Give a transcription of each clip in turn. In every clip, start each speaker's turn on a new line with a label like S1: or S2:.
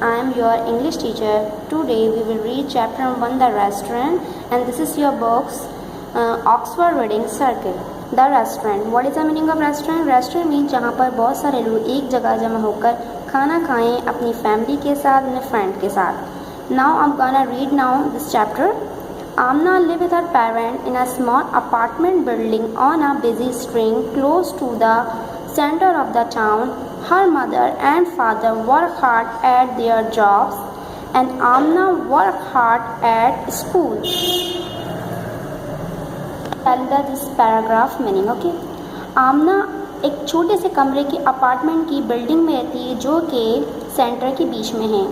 S1: I am your English teacher. Today we will read chapter 1, The Restaurant, and this is your book's Oxford Reading Circle. The Restaurant. What is the meaning of restaurant? Restaurant means जहाँ पर बहुत सारे लोग एक जगह जमा होकर खाना खाएं अपनी फैमिली के साथ, अपने फ्रेंड के साथ. Now I'm gonna read now this chapter. Amna lived with her parents in a small apartment building on a busy street close to the center of the town. Her mother and father worked hard at their jobs and Amna worked hard at school. Tell this paragraph meaning, okay? आमना एक छोटे से कमरे की apartment की building में रहती है जो कि सेंटर के बीच में है.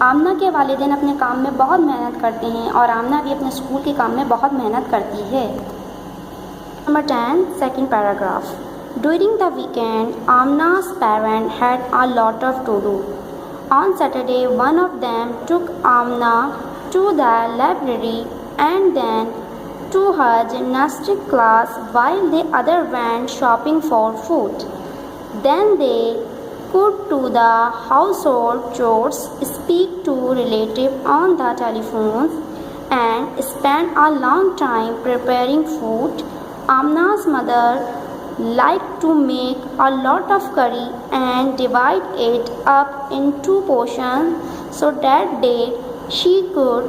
S1: आमना के वालिदैन अपने काम में बहुत मेहनत करते हैं और आमना भी अपने स्कूल के काम में बहुत मेहनत करती है. Number 10 second paragraph. During the weekend, Amna's parents had a lot of to do. On Saturday, one of them took Amna to the library and then to her gymnastic class while the other went shopping for food. Then they could do the household chores, speak to relatives on the telephones, and spend a long time preparing food. Amna's mother liked to make a lot of curry and divide it up into portions so that she could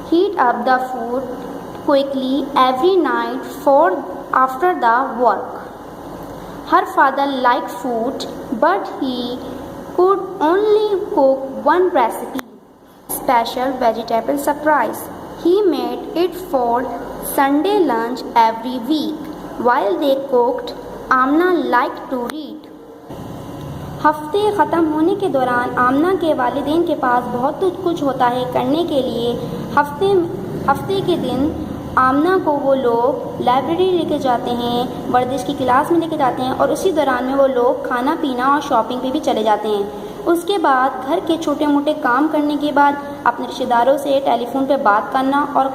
S1: heat up the food quickly every night for after the work. Her father liked food, but he could only cook one recipe, special vegetable surprise. He made it for Sunday lunch every week. While they cooked, Amna liked to read. हफ्ते ख़त्म होने के दौरान आमना के वालिदैन के पास बहुत कुछ होता है करने के लिए. हफ्ते के दिन आमना को वो लोग लाइब्रेरी लेके जाते हैं, वर्जिश की क्लास में लेके जाते हैं और उसी दौरान में वो लोग खाना पीना और शॉपिंग पे भी चले जाते हैं. उसके बाद घर के छोटे मोटे काम करने के बाद अपने रिश्तेदारों से टेलीफोन पे बात करना और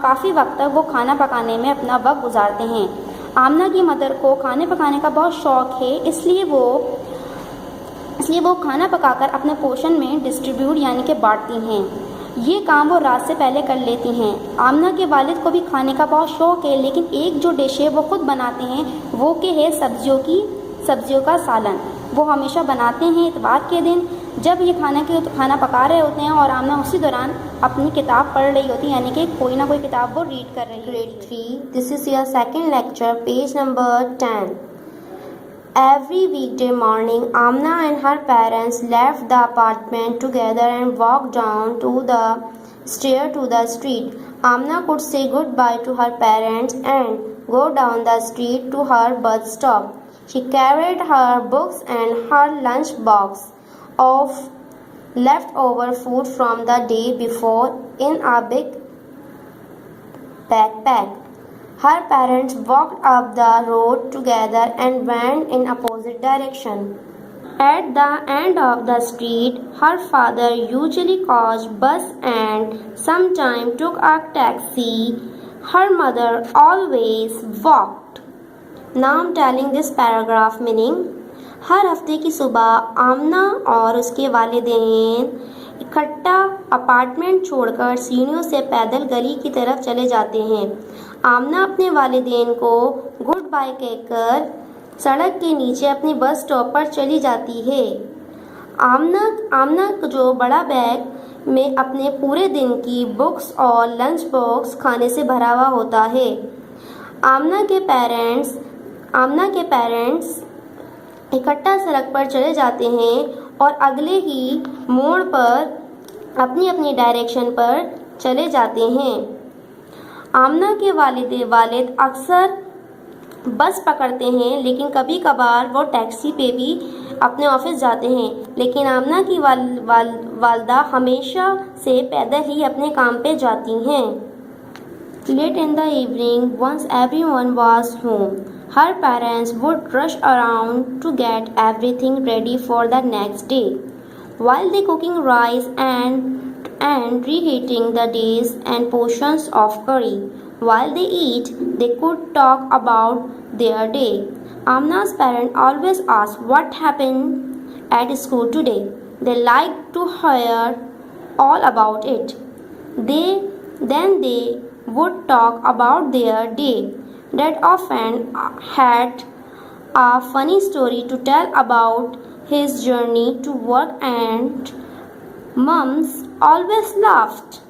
S1: काफ़ी वक्त तक वो खाना पकाने में अपना वक्त गुजारते हैं. आमना की मदर को खाने पकाने का बहुत शौक़ है, इसलिए वो खाना पकाकर अपने पोर्शन में डिस्ट्रीब्यूट यानी कि बांटती हैं. ये काम वो रात से पहले कर लेती हैं. आमना के वालिद को भी खाने का बहुत शौक़ है, लेकिन एक जो डिश है वो खुद बनाते हैं वो के है सब्जियों का सालन. वो हमेशा बनाते हैं इतवार के दिन जब ये खाना पका रहे होते हैं और आमना उसी दौरान अपनी किताब पढ़ रही होती है, यानी कि कोई ना कोई किताब वो रीड कर रही है. Grade 3. This is your second lecture, page number 10. Every weekday morning, Amna and her parents left the apartment together and walked down to the stair to the street. Amna could say goodbye to her parents and go down the street to her bus stop. She carried her books and her lunch box of leftover food from the day before in a big backpack. Her parents walked up the road together and went in opposite direction. At the end of the street, her father usually caused bus and sometimes took a taxi. Her mother always walked. Now I'm telling this paragraph meaning. हर हफ्ते की सुबह आमना और उसके वालिदैन इकट्ठा apartment छोड़कर सीढ़ियों से पैदल गली की तरफ चले जाते हैं. आमना अपने वालिदैन को गुड बाय कहकर सड़क के नीचे अपनी बस स्टॉप पर चली जाती है. आमना जो बड़ा बैग में अपने पूरे दिन की बुक्स और लंच बॉक्स खाने से भरा हुआ होता है. आमना के पेरेंट्स इकट्ठा सड़क पर चले जाते हैं और अगले ही मोड़ पर अपनी डायरेक्शन पर चले जाते हैं. आमना के वालिद अक्सर बस पकड़ते हैं, लेकिन कभी कभार वो टैक्सी पे भी अपने ऑफिस जाते हैं. लेकिन आमना की वालदा हमेशा से पैदल ही अपने काम पे जाती हैं. Late in the evening, once everyone was home, her parents would rush around to get everything ready for the next day. While they cooking rice and reheating the dishes and portions of curry, while they eat, they could talk about their day. Amna's parents always asked what happened at school today. They liked to hear all about it. Then they would talk about their day. Dad often had a funny story to tell about his journey to work, and Mums always laughed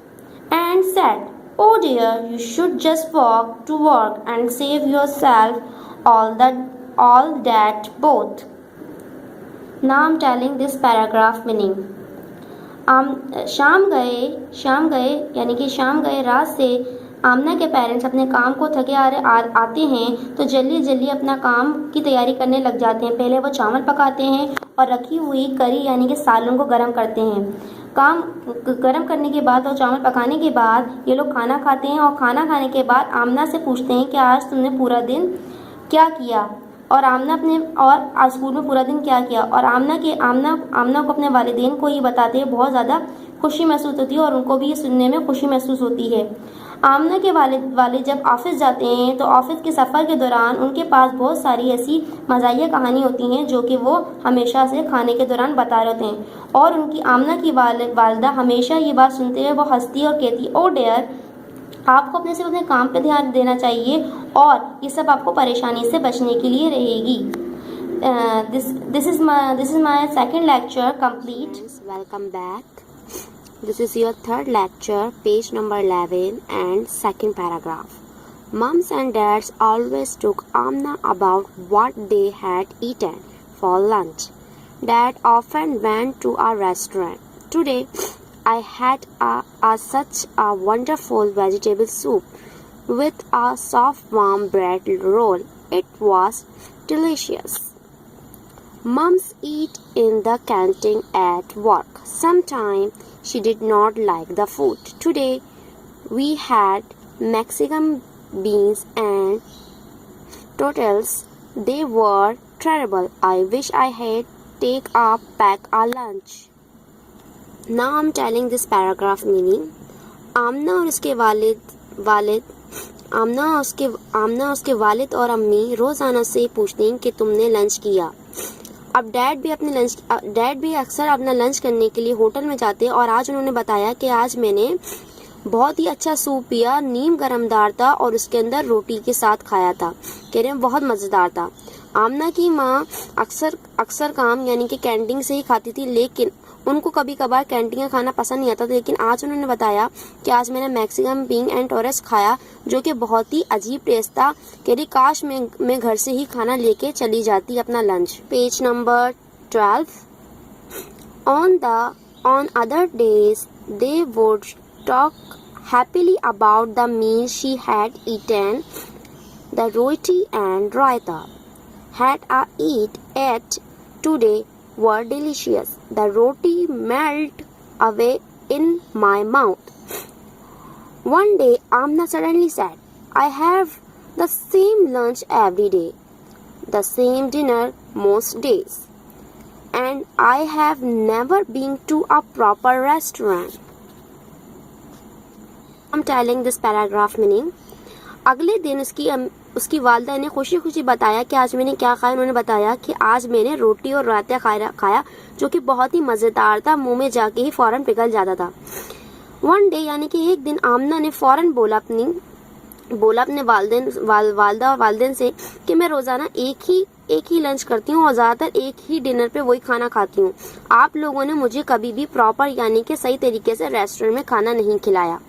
S1: and said, "Oh dear, you should just walk to work and save yourself all that both." Now I'm telling this paragraph meaning. शाम गए यानी कि शाम गए रात से आमना के parents अपने काम को थके आते हैं तो जल्दी जल्दी अपना काम की तैयारी करने लग जाते हैं। पहले वो चावल पकाते हैं और रखी हुई करी यानी कि सालन को गर्म करते हैं। काम गर्म करने के बाद और चावल पकाने के बाद ये लोग खाना खाते हैं और खाना खाने के बाद आमना से पूछते हैं कि आज तुमने पूरा दिन क्या किया और आज स्कूल में पूरा दिन क्या किया। और आमना को अपने वालिदैन को ये बताते हैं बहुत ज़्यादा खुशी महसूस होती है और उनको भी ये सुनने में खुशी महसूस होती है। आमना के वालिद जब ऑफिस जाते हैं तो ऑफिस के सफ़र के दौरान उनके पास बहुत सारी ऐसी मज़ाहिया कहानी होती हैं जो कि वो हमेशा से खाने के दौरान बता रहे होते हैं। और उनकी आमना की वालिदा हमेशा ये बात सुनते हुए वो हंसती और कहती, "ओ डियर, आपको अपने काम पे ध्यान देना चाहिए और ये सब आपको परेशानी से बचने के लिए रहेगी." This is my second lecture complete.
S2: Welcome back. This is your third lecture, page number 11 and second paragraph. Mums and dads always took Amna about what they had eaten for lunch. Dad often went to a restaurant. "Today I had such a wonderful vegetable soup with a soft warm bread roll. It was delicious." Mums eat in the canteen at work. Sometimes she did not like the food. "Today we had Mexican beans and tortillas. They were terrible. I wish I had take a pack a lunch." Now I'm telling this paragraph meaning. आमना और उसके वालिद और अम्मी रोज़ाना से पूछते हैं कि तुमने लंच किया। अब डैड भी अक्सर अपना लंच करने के लिए होटल में जाते हैं और आज उन्होंने बताया कि आज मैंने बहुत ही अच्छा सूप पिया, नीम गरमदार था और उसके अंदर रोटी के साथ खाया था। कह रहे हैं बहुत मज़ेदार था। आमना की माँ अक्सर काम यानी कि कैंटीन से ही खाती थी, लेकिन उनको कभी कभार कैंटीन का खाना पसंद नहीं आता था। लेकिन आज उन्होंने बताया कि आज मैंने मैक्सिकन बीन एंड टोरेस खाया जो कि बहुत ही अजीब टेस्ट था। कह रही काश मैं घर से ही खाना लेके चली जाती अपना lunch. Page number 12. On other days they would talk happily about the meal she had eaten. The roti and raita had I eat at today were delicious. The roti melted away in my mouth. One day Amna suddenly said, "I have the same lunch every day, the same dinner most days, and I have never been to a proper restaurant." I'm telling this paragraph meaning. अगले दिन उसकी वालदा ने खुशी खुशी बताया कि आज मैंने क्या खाया। उन्होंने बताया कि आज मैंने रोटी और रायता खाया जो कि बहुत ही मज़ेदार था, मुंह में जाके ही फ़ौरन पिघल जाता था। वन डे यानी कि एक दिन आमना ने फ़ौरन बोला अपने वालदा और वालदेन से कि मैं रोज़ाना एक ही लंच करती हूँ और ज़्यादातर एक ही डिनर पे वही खाना खाती हूँ। आप लोगों ने मुझे कभी भी प्रॉपर यानी कि सही तरीके से रेस्टोरेंट में खाना नहीं खिलाया।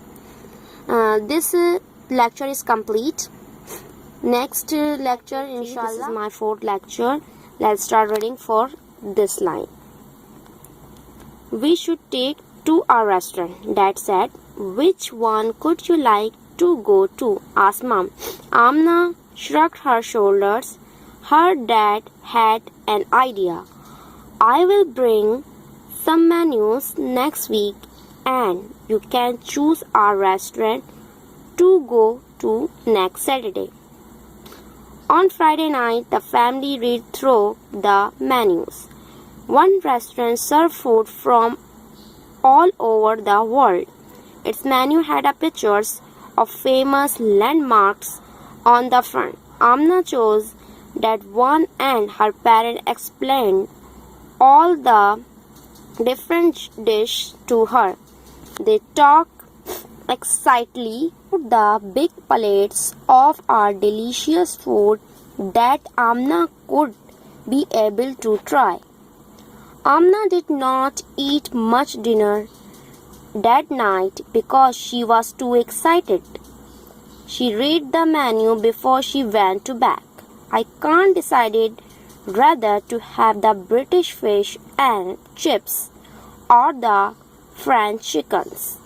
S2: This lecture is complete. Next lecture inshallah. This is my fourth lecture. Let's start reading for this line. "We should take to a restaurant," Dad said. "Which one could you like to go to?" asked Mom. Amna shrugged her shoulders. Her dad had an idea. "I will bring some menus next week and you can choose a restaurant to go to next Saturday." On Friday night, the family read through the menus. One restaurant served food from all over the world. Its menu had pictures of famous landmarks on the front. Amna chose that one and her parents explained all the different dish to her. They talked excitedly about the big plates of our delicious food that Amna could be able to try. Amna did not eat much dinner that night because she was too excited. She read the menu before she went to bed. I can't decided whether to have the British fish and chips or the French chickens.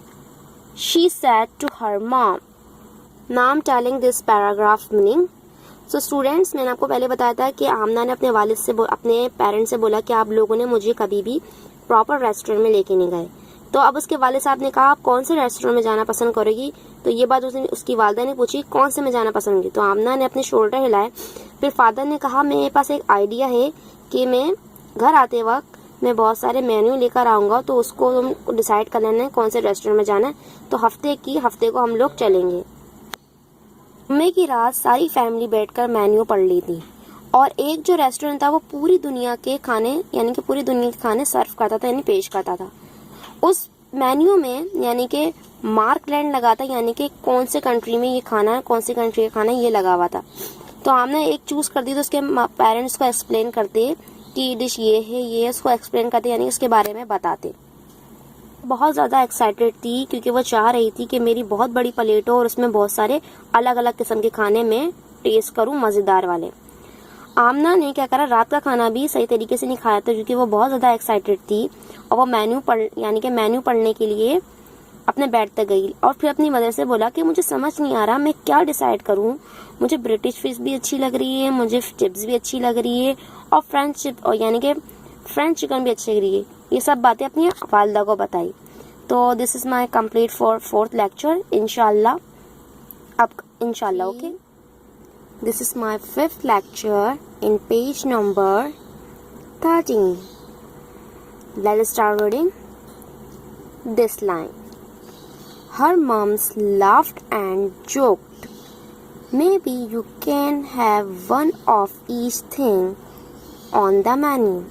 S2: She said to her mom. Now I'm telling this paragraph meaning. So students, मैंने आपको पहले बताया था कि आमना ने अपने वालिद से अपने पेरेंट्स से बोला कि आप लोगों ने मुझे कभी भी प्रॉपर रेस्टोरेंट में लेके नहीं गए. तो अब उसके वालिद साहब ने कहा आप कौन से रेस्टोरेंट में जाना पसंद करोगी. तो ये बात उसकी वालदा ने पूछी कौन से में जाना पसंद की. तो आमना ने अपने शोल्डर हिलाए. फिर फादर ने कहा मेरे पास एक आइडिया है कि मैं घर आते वक्त मैं बहुत सारे मेन्यू लेकर आऊँगा, तो उसको तुम डिसाइड कर लेना है कौन से रेस्टोरेंट में जाना है. तो हफ्ते को हम लोग चलेंगे. जुम्मे की रात सारी फैमिली बैठकर मेन्यू पढ़ ली थी और एक जो रेस्टोरेंट था वो पूरी दुनिया के खाने यानी कि पूरी दुनिया के खाने सर्व करता था यानी पेश करता था. उस मेन्यू में यानी कि मार्क लैंड लगा था यानी कि कौन से कंट्री में ये खाना है, कौन सी कंट्री का खाना ये लगा हुआ था. तो हमने एक चूज कर दी तो उसके पेरेंट्स को एक्सप्लेन करते कि डिश ये है उसको एक्सप्लेन करते यानी उसके बारे में बताते. बहुत ज़्यादा एक्साइटेड थी क्योंकि वो चाह रही थी कि मेरी बहुत बड़ी प्लेट हो और उसमें बहुत सारे अलग अलग किस्म के खाने में टेस्ट करूं मज़ेदार वाले. आमना ने क्या करा, रात का खाना भी सही तरीके से नहीं खाया था क्योंकि वो बहुत ज़्यादा एक्साइटेड थी और वो मेन्यू पढ़ने के लिए अपने बेड तक गई और फिर अपनी मदर से बोला कि मुझे समझ नहीं आ रहा मैं क्या डिसाइड करूं. मुझे ब्रिटिश फिश भी अच्छी लग रही है, मुझे चिप्स भी अच्छी लग रही है और फ्रेंच चिकन भी अच्छी लग रही है. ये सब बातें अपनी वालदा को बताई. तो this is my complete for 4th lecture. इंशाल्लाह okay. This is my 5th lecture in page number 13. Let's start reading this line. Her moms laughed and joked. Maybe you can have one of each thing on the menu.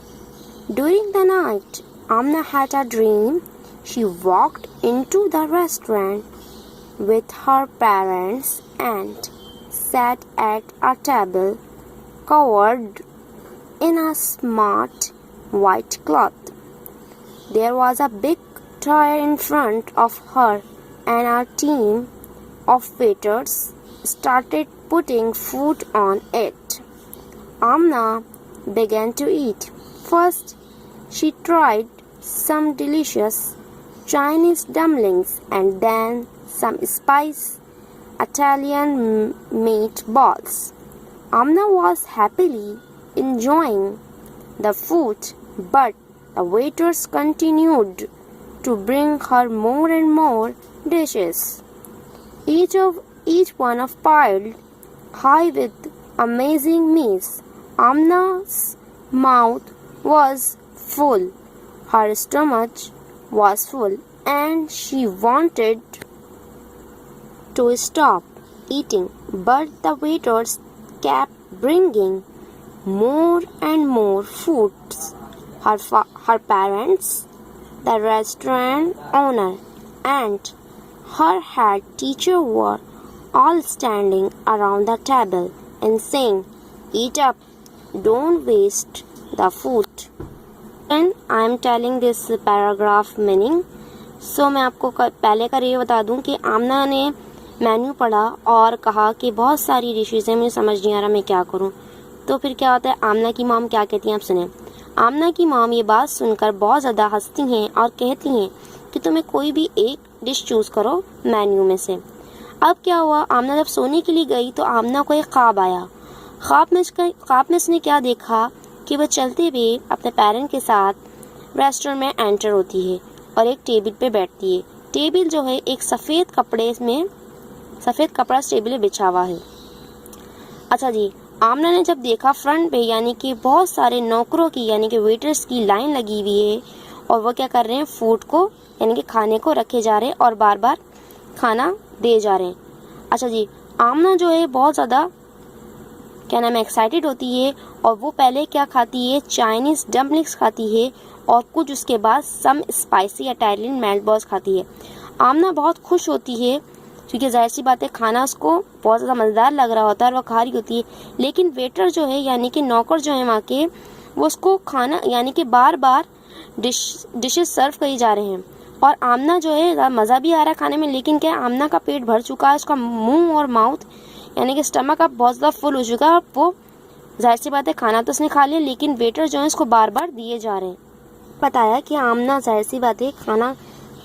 S2: During the night, Amna had a dream. She walked into the restaurant with her parents and sat at a table covered in a smart white cloth. There was a big tray in front of her and a team of waiters started putting food on it. Amna began to eat. First, she tried some delicious Chinese dumplings and then some spicy Italian meatballs. Amna was happily enjoying the food, but the waiters continued to bring her more and more dishes. Each one of piled high with amazing meals. Amna's mouth was full, her stomach was full, and she wanted to stop eating, but the waiters kept bringing more and more foods. Her parents, the restaurant owner, and her head teacher were all standing around the table and saying, "Eat up, don't waste the food." And I am telling this paragraph meaning. So मैं आपको पहले का ये बता दूं कि आमना ने menu पढ़ा और कहा कि बहुत सारी डिशेज हैं, मुझे समझ नहीं आ रहा मैं क्या करूं. तो फिर क्या होता है, आमना की मॉम क्या कहती हैं आप सुने. आमना की मॉम ये बात सुनकर बहुत ज़्यादा हंसती हैं और कहती हैं कि तुम्हें कोई भी एक डिश चूज़ करो मेन्यू में से. अब क्या हुआ, आमना जब सोने के लिए गई तो आमना को एक ख्वाब आया. ख्वाब में उसने क्या देखा कि वह चलते हुए अपने पेरेंट के साथ रेस्टोरेंट में एंटर होती है और एक टेबल पे बैठती है. टेबल जो है एक सफ़ेद कपड़ा टेबल पे बिछा हुआ है. अच्छा जी, आमना ने जब देखा फ्रंट पे यानी कि बहुत सारे नौकरों की यानी कि वेटर्स की लाइन लगी हुई है और वो क्या कर रहे हैं, फूड को यानी कि खाने को रखे जा रहे हैं और बार बार खाना दे जा रहे हैं. अच्छा जी, आमना जो है बहुत ज़्यादा क्या नाम है एक्साइटेड होती है और वो पहले क्या खाती है, चाइनीज़ डम्पलिंग्स खाती है और कुछ उसके बाद सम स्पाइसी इटालियन मेल्ट बॉल्स खाती है। आमना बहुत खुश होती है क्योंकि जाहिर सी बात है खाना उसको बहुत ज़्यादा मज़ेदार लग रहा होता है और वह खा रही होती है। लेकिन वेटर जो है यानी कि नौकर जो है वहाँ के, वो उसको खाना यानी कि बार बार डिशेस सर्व करी जा रहे हैं और आमना जो है मज़ा भी आ रहा है खाने में, लेकिन क्या है, आमना का पेट भर चुका है, उसका मुंह और माउथ यानी कि स्टमक अब बहुत ज़्यादा फुल हो चुका है। वो जाहिर सी बात है खाना तो उसने खा लिया, लेकिन वेटर जो है उसको बार बार दिए जा रहे हैं। बताया कि आमना जाहिर सी बात है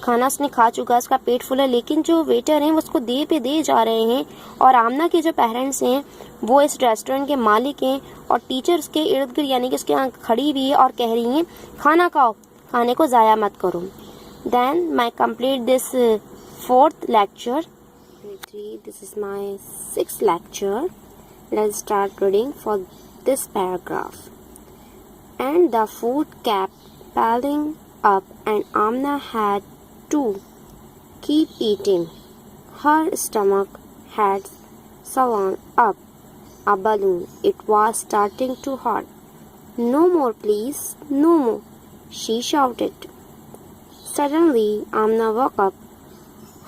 S2: खाना उसने खा चुका है, उसका पेट फुल है, लेकिन जो वेटर हैं वो उसको दे जा रहे हैं। और आमना के जो पेरेंट्स हैं वो इस रेस्टोरेंट के मालिक हैं और टीचर्स के इर्द गिर्द यानी कि उसके यहाँ खड़ी हुई है और कह रही हैं खाना खाओ, खाने को ज़ाया मत करो। Then my complete this 4th lecture. This is my 6th lecture. Let's start reading for this paragraph. And the food kept piling up and Amna had to keep eating. Her stomach had swollen up a balloon. It was starting to hurt. No more, please, no more, she shouted. Suddenly, Amna woke up.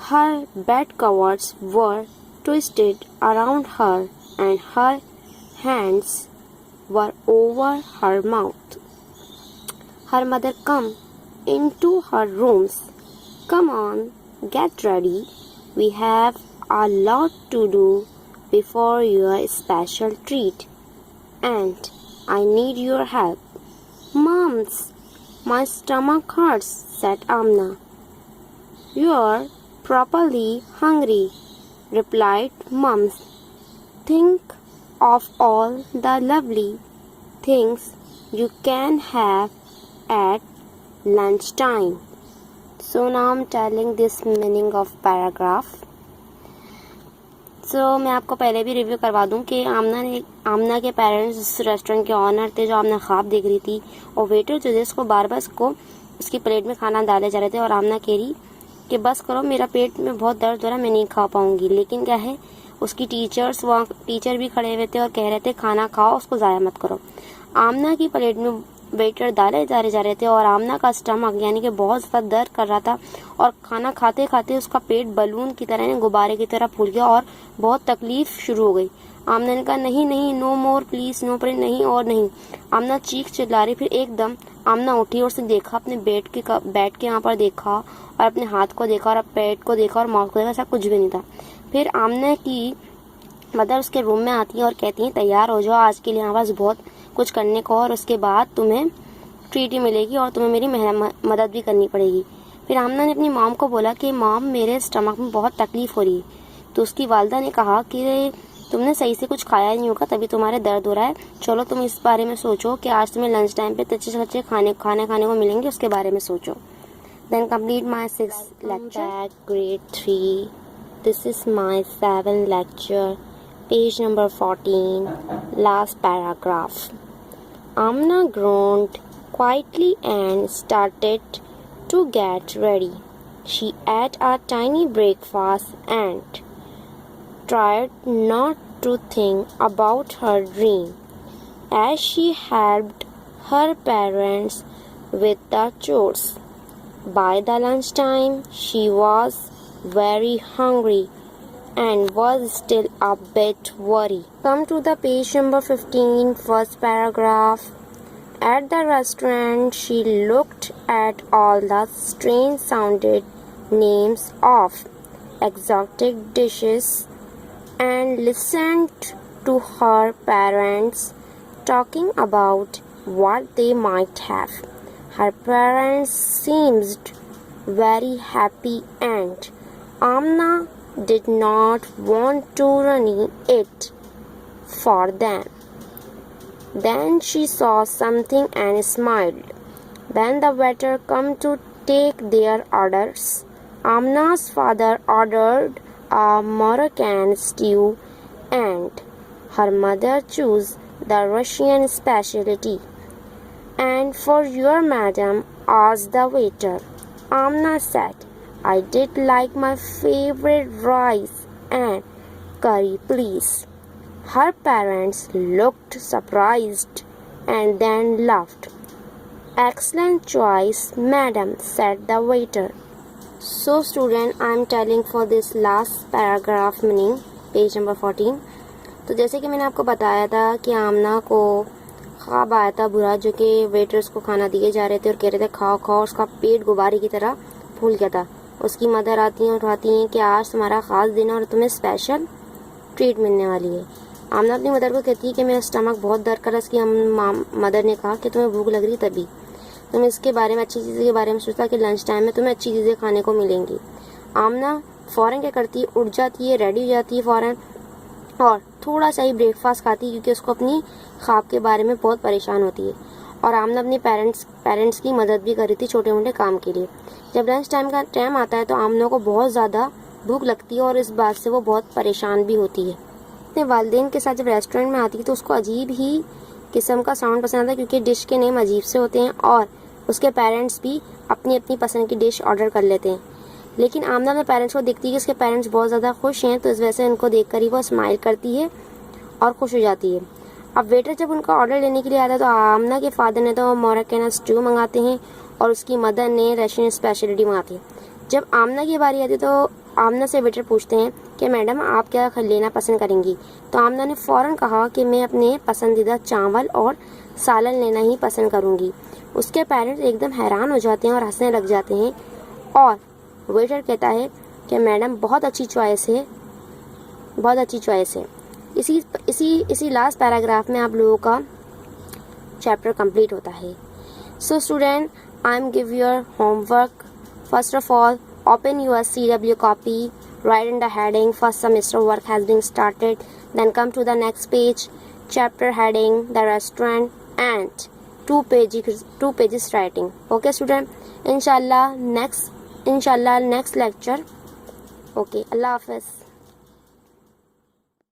S2: Her bed covers were twisted around her and her hands were over her mouth. Her mother came into her rooms. Come on, get ready. We have a lot to do before your special treat. And I need your help. Mums, my stomach hurts, said Amna. You're properly hungry, replied Mums. Think of all the lovely things you can have at lunchtime. So now I'm telling this meaning of paragraph. मैं आपको पहले भी review करवा दूं कि आमना के parents उस restaurant के ऑनर थे जो आमना ख्वाब देख रही थी, और वेटर जो थे उसको बार बार उसकी प्लेट में खाना डाले जा रहे थे और आमना कह रही कि बस करो, मेरा पेट में बहुत दर्द हो रहा है, मैं नहीं खा पाऊंगी। लेकिन क्या है, उसकी टीचर भी खड़े हुए थे और कह रहे थे खाना खाओ, उसको ज़ाया मत करो। आमना की प्लेट में वेटर डाले जा रहे थे और आमना का स्टमक यानी कि बहुत ज़्यादा दर्द कर रहा था और खाना खाते खाते उसका पेट बलून की तरह गुब्बारे की तरह फूल गया और बहुत तकलीफ शुरू हो गई। आमना ने कहा नहीं नहीं, no more please, no please, नहीं और नहीं। आमना चीख चिल्ला रही। फिर एकदम आमना उठी और उसने देखा, अपने बेड के यहाँ पर देखा और अपने हाथ को देखा और पेट को देखा और माउथ को देखा, ऐसा कुछ भी नहीं था। फिर आमना की मदर उसके रूम में आती है और कहती हैं तैयार हो जाओ, आज के लिए हमारे पास बहुत कुछ करने को, और उसके बाद तुम्हें ट्रीट मिलेगी और तुम्हें मेरी मदद भी करनी पड़ेगी। फिर आमना ने अपनी मॉम को बोला कि मॉम, मेरे स्टमक में बहुत तकलीफ हो रही है। तो उसकी वालदा ने कहा कि तुमने सही से कुछ खाया नहीं होगा तभी तुम्हारे दर्द हो रहा है, चलो तुम इस बारे में सोचो कि आज तुम्हें लंच टाइम पे अच्छे खाने खाने को मिलेंगे, उसके बारे में सोचो। Then complete my 6th lecture. Grade 3. This is my 7th lecture. Page number 14. Last paragraph. Amna groaned quietly and started to get ready. She ate a tiny breakfast and tried not to think about her dream as she helped her parents with the chores. By the lunchtime, she was very hungry and was still a bit worried. Come to the page number 15, first paragraph. At the restaurant, she looked at all the strange sounded names of exotic dishes and listened to her parents talking about what they might have. Her parents seemed very happy and Amna did not want to ruin it for them. Then she saw something and smiled. When the waiter came to take their orders, Amna's father ordered a Moroccan stew and her mother chose the Russian specialty. And for your madam, asked the waiter. Amna said, I did like my favorite rice and curry, please. Her parents looked surprised and then laughed. Excellent choice, madam, said the waiter. So student, I am telling for this last paragraph meaning, page number 14. तो जैसे कि मैंने आपको बताया था कि आमना को ख्वाब आया था बुरा, जो कि वेटर्स को खाना दिए जा रहे थे और कह रहे थे खाओ खाओ, उसका पेट गुब्बारे की तरह फूल गया था। उसकी मदर आती हैं, उठाती हैं कि आज तुम्हारा ख़ास दिन है और तुम्हें स्पेशल ट्रीट मिलने वाली है। आमना अपनी मदर को कहती है कि मेरा स्टमक बहुत दर्द कर रहा है। उसकी मदर ने कहा कि तुम्हें भूख लग रही तभी तुम इसके बारे में, अच्छी चीज़ें के बारे में सोचता कि लंच टाइम में तुम्हें अच्छी चीज़ें खाने को मिलेंगी। आमना फ़ौरन क्या करती है, उठ जाती है, रेडी हो जाती है फ़ौरन और थोड़ा सा ही ब्रेकफास्ट खाती है, क्योंकि उसको अपनी ख्वाब के बारे में बहुत परेशान होती है। और आमना अपने पेरेंट्स की मदद भी कर रही थी छोटे मोटे काम के लिए। जब लंच टाइम का टाइम आता है तो आमना को बहुत ज़्यादा भूख लगती है और इस बात से वो बहुत परेशान भी होती है। अपने वालिदैन के साथ जब रेस्टोरेंट में आती है तो उसको अजीब ही किस्म का साउंड पसंद आता है, क्योंकि डिश के नेम अजीब से होते हैं और उसके पेरेंट्स भी अपनी अपनी पसंद की डिश ऑर्डर कर लेते हैं। लेकिन आमना अपने पेरेंट्स को देखती है कि उसके पेरेंट्स बहुत ज़्यादा खुश हैं, तो इस वजह से उनको देखकर ही वो स्माइल करती है और खुश हो जाती है। अब वेटर जब उनका ऑर्डर लेने के लिए आता है तो आमना के फादर ने तो मोरक्कन स्ट्यू मंगाते हैं और उसकी मदर ने रशियन स्पेशलिटी मंगाती है। जब आमना की बारी आती है तो आमना से वेटर पूछते हैं कि मैडम आप क्या लेना पसंद करेंगी। तो आमना ने फ़ौरन कहा कि मैं अपने पसंदीदा चावल और सालन लेना ही पसंद करूँगी। उसके पेरेंट्स एकदम हैरान हो जाते हैं और हंसने लग जाते हैं और वेटर कहता है कि मैडम बहुत अच्छी चॉइस है, बहुत अच्छी चॉइस है। इसी लास्ट पैराग्राफ में आप लोगों का चैप्टर कंप्लीट होता है। So student, I am give your homework. First of all, open your CW copy, write in the heading first semester work has been started, then come to the next page, chapter heading, the restaurant and two pages writing. Okay student, inshallah next lecture. Okay, Allah Hafiz.